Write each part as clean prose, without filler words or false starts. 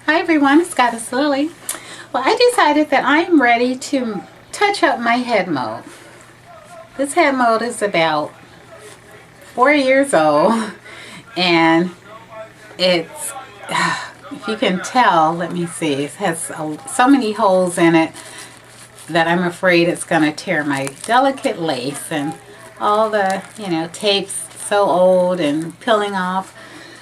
Hi everyone, it's Goddess Lily. Well, I decided that I'm ready to touch up my head mold. This head mold is about 4 years old, and it's, if you can tell, let me see, it has so many holes in it that I'm afraid it's going to tear my delicate lace, and all the, tape's so old and peeling off.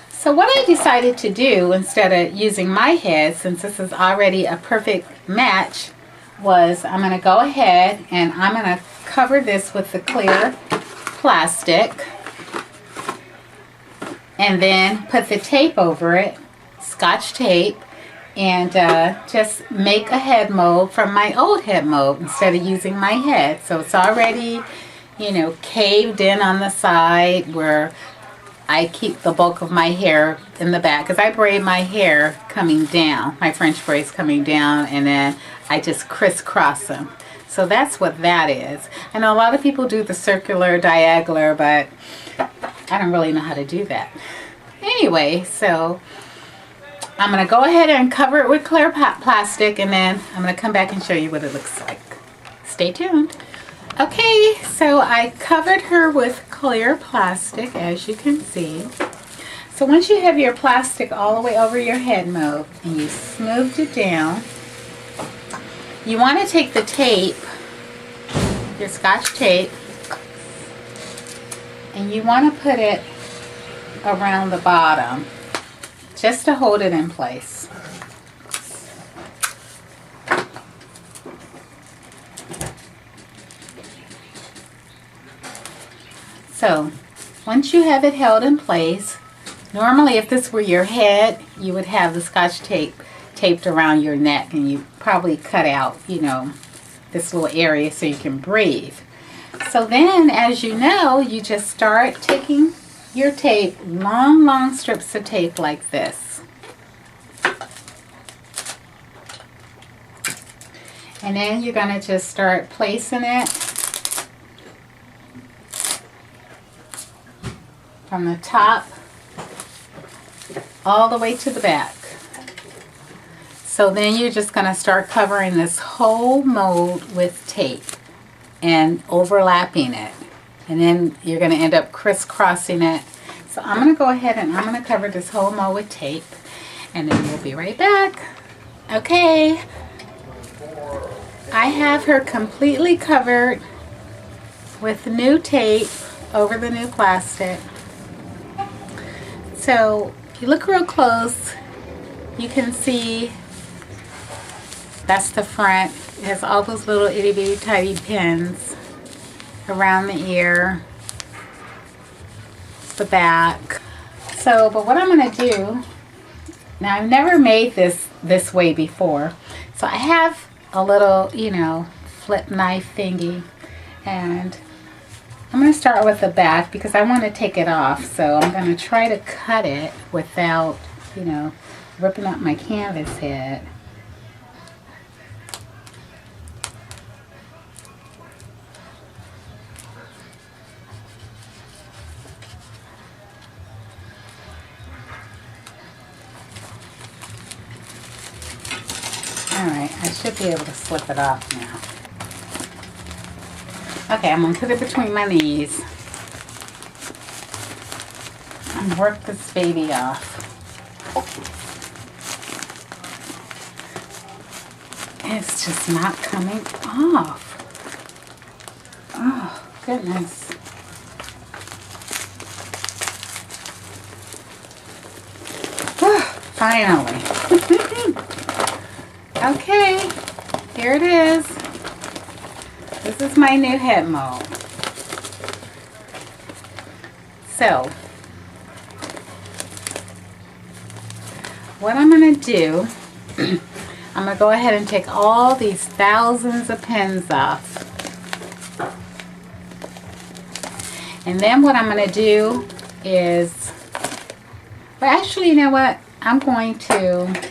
So what I decided to do, instead of using my head, since this is already a perfect match, was I'm going to go ahead and I'm going to cover this with the clear plastic and then put the tape over it, Scotch tape, and just make a head mold from my old head mold instead of using my head. So it's already, caved in on the side where I keep the bulk of my hair in the back, because I braid my hair coming down, my French braids coming down, and then I just crisscross them. So that's what that is. I know a lot of people do the circular, diagonal, but I don't really know how to do that. Anyway, so I'm going to go ahead and cover it with clear plastic, and then I'm going to come back and show you what it looks like. Stay tuned. Okay, so I covered her with clear plastic, as you can see. So once you have your plastic all the way over your head mold and you smoothed it down, you want to take the tape, your Scotch tape, and you want to put it around the bottom just to hold it in place. So once you have it held in place, normally if this were your head, you would have the Scotch tape taped around your neck, and you probably cut out, this little area so you can breathe. So then, as you know, you just start taking your tape, long strips of tape like this. And then you're going to just start placing it from the top all the way to the back. So then you're just going to start covering this whole mold with tape and overlapping it. And then you're going to end up crisscrossing it. So I'm going to go ahead and I'm going to cover this whole mold with tape, and then we'll be right back. Okay, I have her completely covered with new tape over the new plastic. So if you look real close, you can see that's the front. It has all those little itty bitty tiny pins around the ear, the back. So, but what I'm going to do, now I've never made this way before. So I have a little, flip knife thingy, and I'm going to start with the back because I want to take it off. So I'm going to try to cut it without, ripping up my canvas head. Alright, I should be able to slip it off now. Okay, I'm going to put it between my knees and work this baby off. It's just not coming off. Oh, goodness. Finally. Okay, here it is. This is my new head mold. So, what I'm going to do, I'm going to go ahead and take all these thousands of pins off. And then what I'm going to do is, well, actually, you know what? I'm going to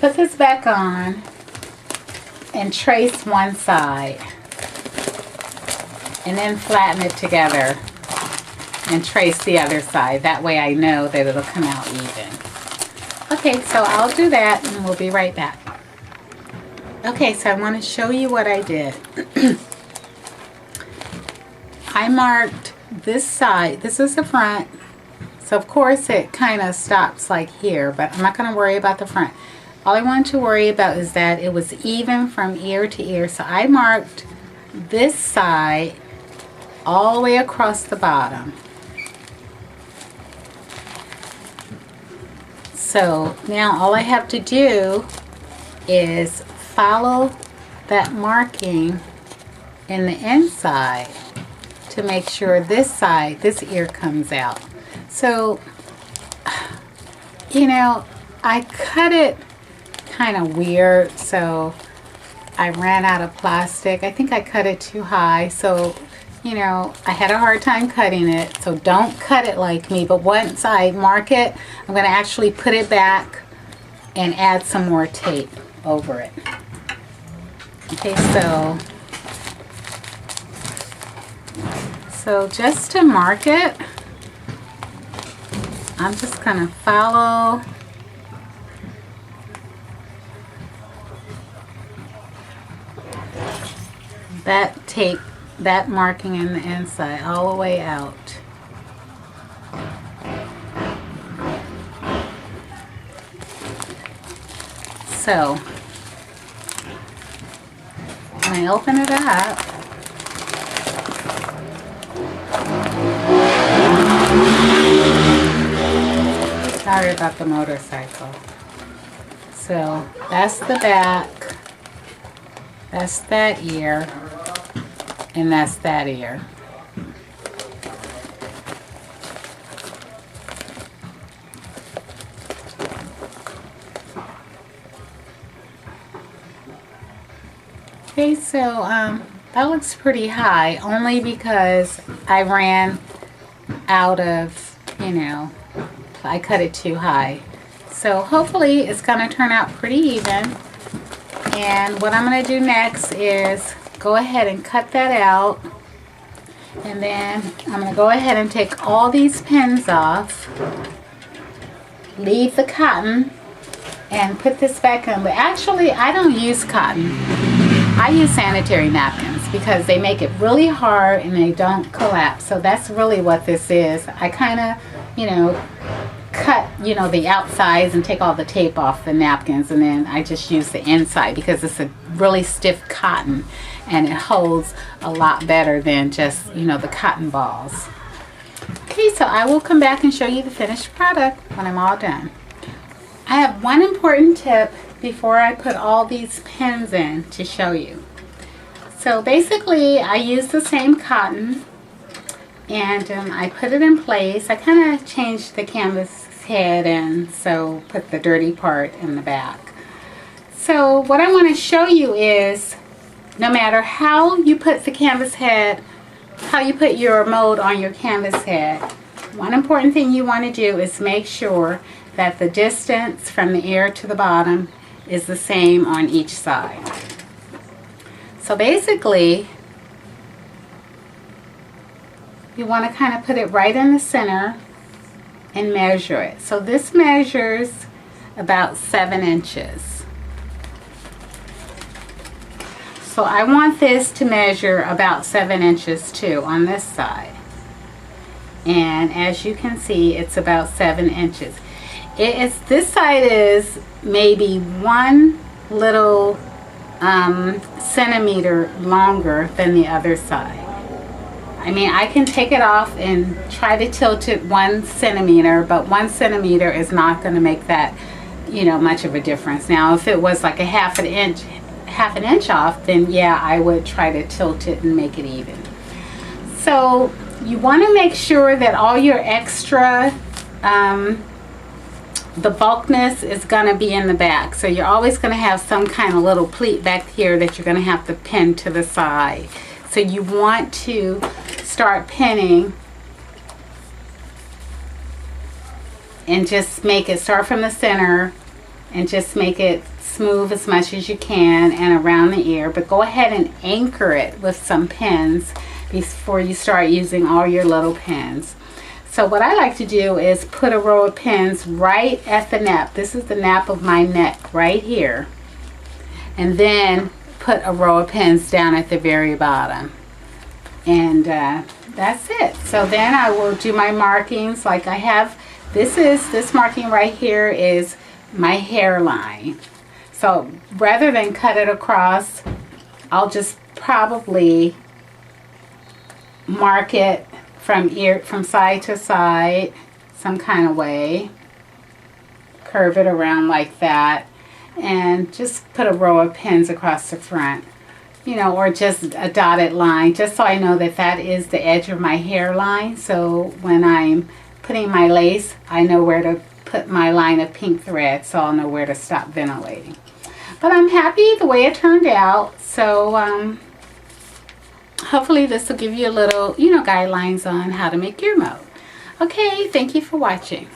put this back on and trace one side, and then flatten it together and trace the other side. That way I know that it'll come out even. Okay, so I'll do that and we'll be right back. Okay, so I want to show you what I did. I marked this side. This is the front. So of course it kind of stops like here, but I'm not going to worry about the front. All I want to worry about is that it was even from ear to ear. So I marked this side all the way across the bottom. So now all I have to do is follow that marking in the inside to make sure this side, this ear comes out. So, you know, I cut it kind of weird, so I ran out of plastic. I think I cut it too high, so, you know, I had a hard time cutting it. So don't cut it like me, but once I mark it, I'm going to actually put it back and add some more tape over it. Okay, so just to mark it, I'm just going to follow that tape, that marking in the inside all the way out. So when I open it up, sorry about the motorcycle. So that's the back, that's that ear, and that's that ear. Okay, so that looks pretty high, only because I ran out of, you know, I cut it too high. So hopefully it's going to turn out pretty even. And what I'm going to do next is go ahead and cut that out. And then I'm going to go ahead and take all these pins off. Leave the cotton and put this back on. But actually, I don't use cotton. I use sanitary napkins because they make it really hard and they don't collapse. So that's really what this is. I kind of, you know, cut, you know, the outsides and take all the tape off the napkins, and then I just use the inside because it's a really stiff cotton and it holds a lot better than just, you know, the cotton balls. Okay, so I will come back and show you the finished product when I'm all done. I have one important tip before I put all these pins in to show you. So basically I use the same cotton and I put it in place. I kind of changed the canvas head and so put the dirty part in the back. So what I want to show you is no matter how you put the canvas head, how you put your mold on your canvas head, one important thing you want to do is make sure that the distance from the ear to the bottom is the same on each side. So basically you want to kind of put it right in the center and measure it. So this measures about 7 inches. So I want this to measure about 7 inches too on this side. And as you can see, it's about 7 inches. This side is maybe 1 little centimeter longer than the other side. I mean, I can take it off and try to tilt it 1 centimeter, but 1 centimeter is not going to make that, you know, much of a difference. Now, if it was like a half an inch off, then yeah, I would try to tilt it and make it even. So you want to make sure that all your extra the bulkness is going to be in the back. So you're always going to have some kind of little pleat back here that you're going to have to pin to the side. So you want to start pinning and just make it, start from the center and just make it smooth as much as you can and around the ear. But go ahead and anchor it with some pins before you start using all your little pins. So what I like to do is put a row of pins right at the nap. This is the nap of my neck right here. And then put a row of pins down at the very bottom. And that's it. So then I will do my markings like I have. This marking right here is my hairline. So rather than cut it across, I'll just probably mark it from side to side some kind of way. Curve it around like that and just put a row of pins across the front. You know, or just a dotted line, just so I know that that is the edge of my hairline. So when I'm putting my lace, I know where to put my line of pink thread, so I'll know where to stop ventilating. But I'm happy the way it turned out. So hopefully this will give you a little, you know, guidelines on how to make your mode. Okay, thank you for watching.